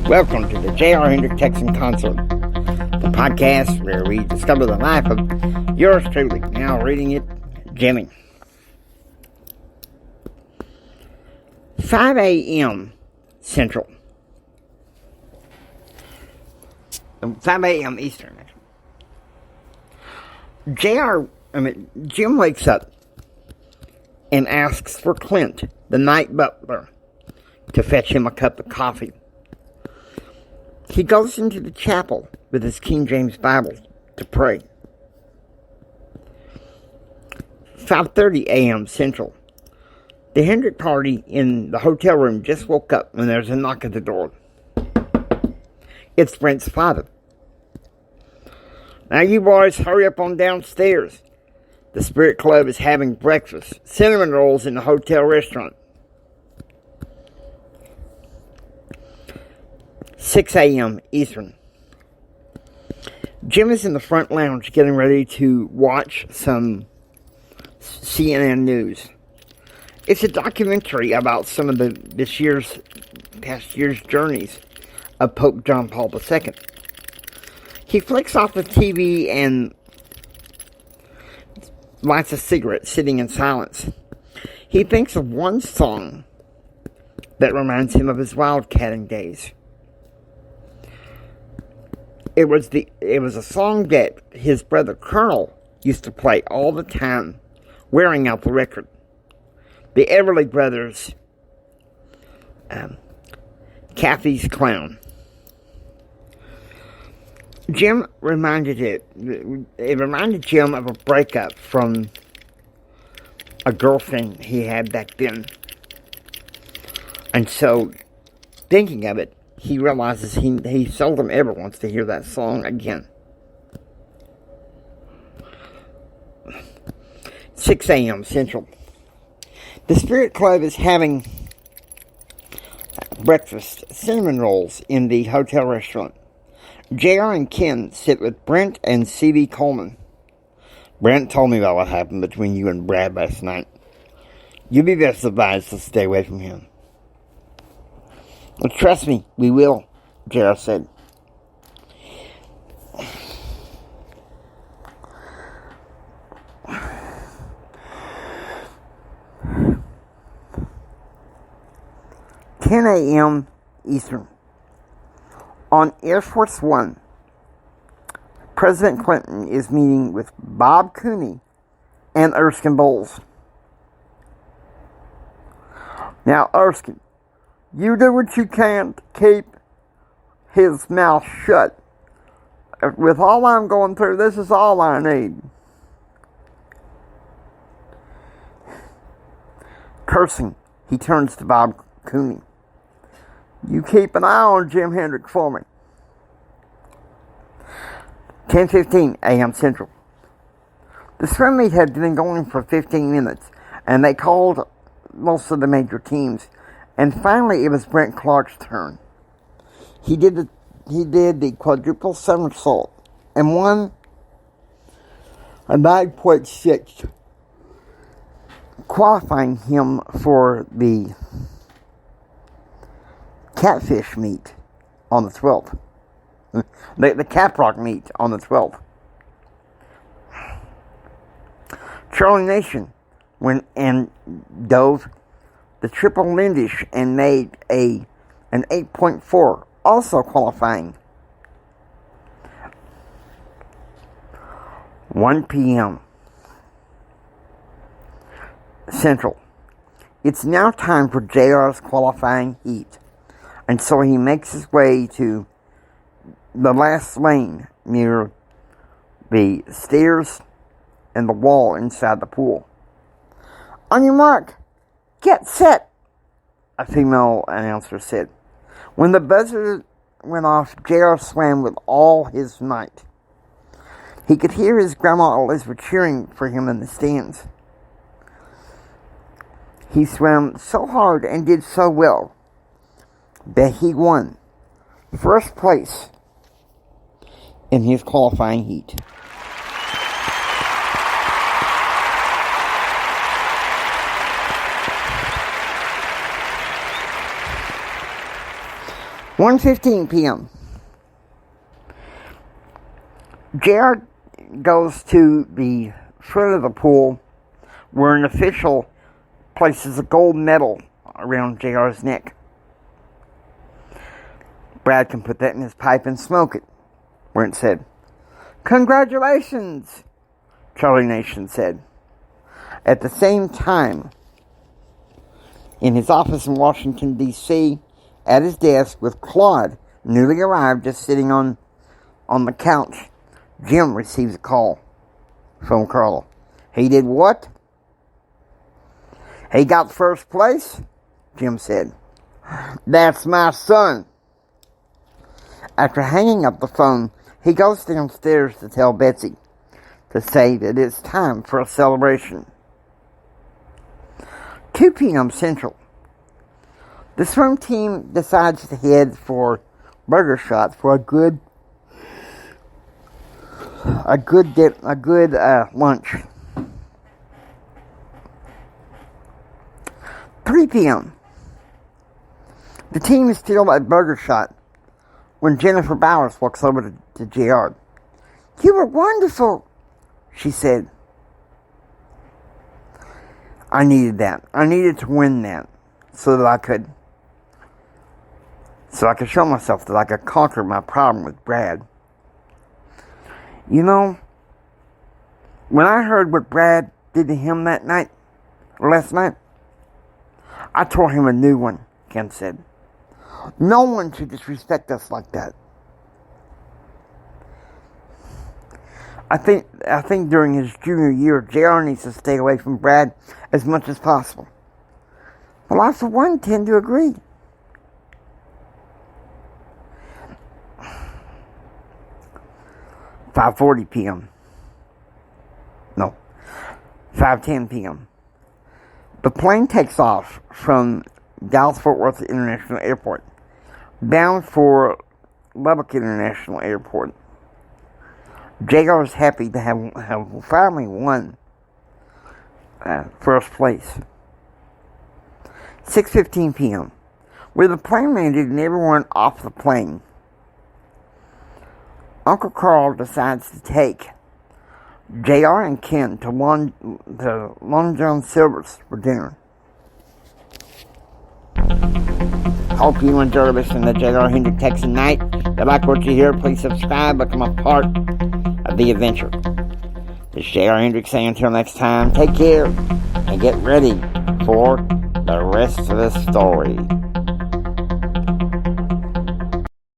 Welcome to the J.R. Hendrick Texan Consort, the podcast where we discover the life of yours truly. Now reading it, Jimmy. 5 a.m. Central. 5 a.m. Eastern. Jim wakes up and asks for Clint, the night butler, to fetch him a cup of coffee. He goes into the chapel with his King James Bible to pray. 5:30 a.m. Central. The Hendrick party in the hotel room just woke up when there's a knock at the door. It's Brent's father. "Now you boys hurry up on downstairs. The Spirit Club is having breakfast. Cinnamon rolls in the hotel restaurant." 6 a.m. Eastern. Jim is in the front lounge getting ready to watch some CNN news. It's a documentary about some of past year's journeys of Pope John Paul II. He flicks off the TV and lights a cigarette, sitting in silence. He thinks of one song that reminds him of his wildcatting days. It was a song that his brother Colonel used to play all the time, wearing out the record. The Everly Brothers, Catfish Clown. It reminded Jim of a breakup from a girlfriend he had back then. And so, thinking of it, he realizes he seldom ever wants to hear that song again. 6 a.m. Central. The Spirit Club is having breakfast, cinnamon rolls, in the hotel restaurant. JR and Ken sit with Brent and C.B. Coleman. "Brent told me about what happened between you and Brad last night. You'd be best advised to stay away from him." "Well, trust me, we will," JR said. "10 a.m. Eastern. On Air Force One, President Clinton is meeting with Bob Cooney and Erskine Bowles. Now, Erskine, you do what you can to keep his mouth shut. With all I'm going through, this is all I need." Cursing, he turns to Bob Cooney. "You keep an eye on Jim Hendrick for me." 10:15 a.m. Central. The swim meet had been going for 15 minutes, and they called most of the major teams. And finally, it was Brent Clark's turn. He did the quadruple somersault and won a 9.6, qualifying him for the Catfish meet on the 12th. The Caprock meet on the 12th. Charlie Nation went and dove the triple Lindish and made an 8.4, also qualifying. 1 p.m. Central. It's now time for JR's qualifying heat, and so he makes his way to the last lane near the stairs and the wall inside the pool. "On your mark, get set," a female announcer said. When the buzzer went off, JR swam with all his might. He could hear his grandma Elizabeth cheering for him in the stands. He swam so hard and did so well that he won first place in his qualifying heat. 1:15 p.m. JR goes to the front of the pool where an official places a gold medal around JR's neck. Brad can put that in his pipe and smoke it, where it said, "Congratulations," Charlie Nation said. At the same time, in his office in Washington, D.C., at his desk with Claude, newly arrived, just sitting on the couch, Jim receives a call from Carla. "He did what?" "He got first place," Jim said. "That's my son." After hanging up the phone, he goes downstairs to tell Betsy to say that it's time for a celebration. 2 p.m. Central. The swim team decides to head for Burger Shot for a good lunch. 3 p.m. The team is still at Burger Shot when Jennifer Bowers walks over to JR. "You were wonderful," she said. I needed that. I needed to win that so that I could show myself that I could conquer my problem with Brad. You know, when I heard what Brad did to him last night, I tore him a new one, Ken said. No one should disrespect us like that. I think during his junior year, JR needs to stay away from Brad as much as possible. Well, I, for one, tend to agree. "5:40 p.m. No, 5:10 p.m. The plane takes off from Dallas-Fort Worth International Airport, bound for Lubbock International Airport. JR is happy to have finally won first place. 6:15 p.m. With the plane landed and everyone off the plane, Uncle Carl decides to take JR and Ken to Long John Silver's for dinner. Hope you enjoy listening to J.R. Hendrick Texan Night. If you like what you hear, please subscribe, become a part of the adventure. This is J.R. Hendrick saying until next time, take care and get ready for the rest of the story.